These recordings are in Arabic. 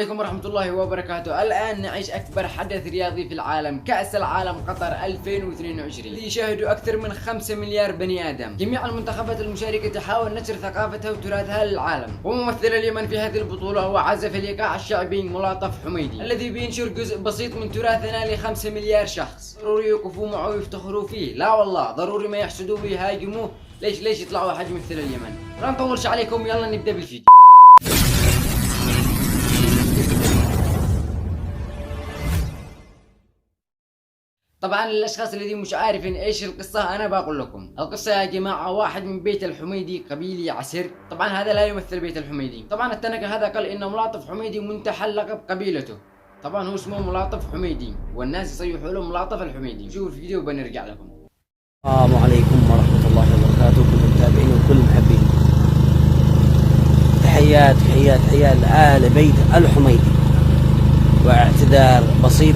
عليكم ورحمة الله وبركاته. الآن نعيش أكبر حدث رياضي في العالم، كأس العالم قطر 2022 الذي يشاهده أكثر من 5 مليار بني آدم. جميع المنتخبات المشاركة تحاول نشر ثقافتها وتراثها للعالم. وممثل اليمن في هذه البطولة هو عازف الإيقاع الشعبي ملاطف حميدي الذي بينشر جزء بسيط من تراثنا ل5 مليار شخص. ضروري يوقفوا معه ويفتخروا فيه، لا والله ضروري ما يحسدوه ويهاجموه. ليش يطلعوا حاجة مثل اليمن؟ لا نطولش عليكم، يلا نبدأ بالفيديو. طبعا للاشخاص الذين مش عارفين ايش القصه، انا بقول لكم القصه يا جماعه. واحد من بيت الحميدي قبيلي عسر، طبعا هذا لا يمثل بيت الحميدي. طبعا التنكه هذا قال ان ملاطف حميدي منتحل لقب قبيلته. طبعا هو اسمه ملاطف حميدي والناس يصيحوا له ملاطف الحميدي. شوفوا الفيديو وبنرجع لكم. السلام عليكم ورحمه الله وبركاته، كل المتابعين وكل المحبين. تحيات لآل بيت الحميدي، واعتذار بسيط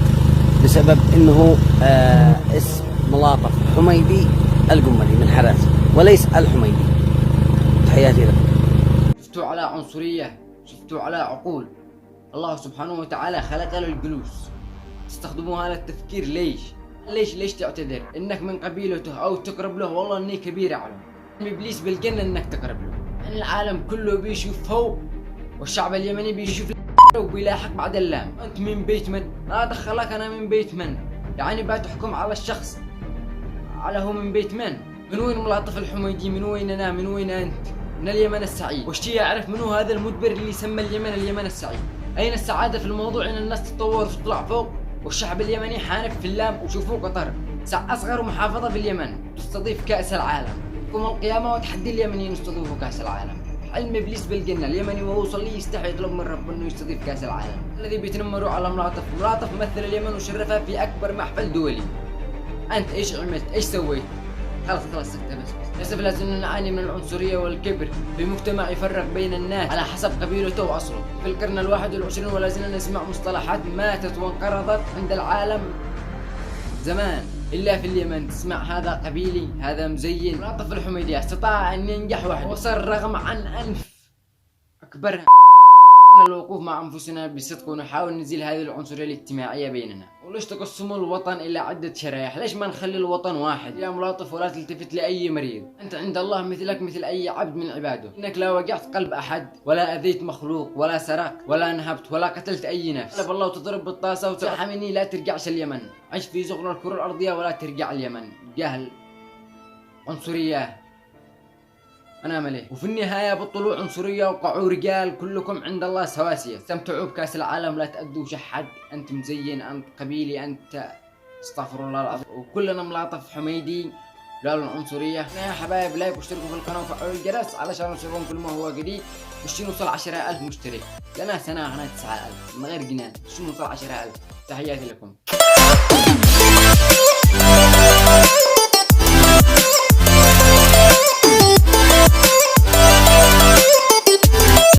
بسبب انه اسم ملاطف حميدي القملي من حراس وليس الحميدي. تحياتي لكم. شفتوا على عنصرية، شفتوا على عقول. الله سبحانه وتعالى خلق له الجلوس، تستخدموها للتفكير. ليش تعتذر انك من قبيلته او تقرب له؟ والله اني كبير اعلم ابليس بالجنة انك تقرب له. العالم كله بيشوف فوق والشعب اليمني بيشوف وبيلاحق بعد اللام. انت من بيت من؟ لا دخلك انا من بيت من، يعني بتحكم على الشخص على هو من بيت من وين ملاطف الحميدي؟ من وين انا؟ من وين انت؟ من اليمن السعيد. واشتي اعرف منو هذا المدبر اللي يسمى اليمن السعيد. اين السعاده في الموضوع ان الناس تتطور وتطلع فوق والشعب اليمني حانف في اللام؟ وشوفوا قطر اصغر محافظه في اليمن تستضيف كاس العالم. يوم القيامه وتحدي اليمنيين يستضيفوا كاس العالم. علم ابليس بالجنه، اليمني وهو يصلي يستحي يطلب من ربه انه يستضيف كاس العالم. الذي بيتنمروا على ملاطف مثل اليمن وشرفها في اكبر محفل دولي. انت ايش عملت؟ ايش سويت؟ خلاص سكت بس. للاسف لازم نعاني من العنصريه والكبر في مجتمع يفرق بين الناس على حسب قبيلته واصله. في القرن ال21 ولا زلنا نسمع مصطلحات ماتت وانقرضت عند العالم زمان، إلا في اليمن تسمع هذا قبيلي، هذا مزين. ملاطف الحميدي استطاع أن ينجح وحده، وصل رغم عن أنف أكبر. الوقوف مع أنفسنا بصدق ونحاول نزيل هذه العنصرية الاجتماعية بيننا. وليش تقسموا الوطن إلى عدة شرايح؟ ليش ما نخلي الوطن واحد؟ يا ملاطف ولا تلتفت لأي مريض، أنت عند الله مثلك مثل أي عبد من عباده. إنك لا وجعت قلب أحد ولا أذيت مخلوق ولا سرقت ولا نهبت ولا قتلت أي نفس. قلب الله وتضرب بالطاسة وتصحى مني لا ترجعش اليمن. عيش في زغر الكرة الأرضية ولا ترجع اليمن. جهل، عنصرية، أنا مليه. وفي النهاية بطلوا عنصرية وقعوا رجال، كلكم عند الله سواسية. استمتعوا بكاس العالم، لا تأذوا شحد. أنت مزين، أنت قبيلي، أنت استغفر الله العظيم. وكلنا ملاطف حميدي لا العنصرية. يا حبايب لايك واشتركوا في القناة وفعلوا الجرس علشان نوصلكم كل ما هو جديد. وش نوصل 10,000 مشترك. لنا سنة 9,000 من غير جنان. وش نوصل 10,000. تحياتي لكم.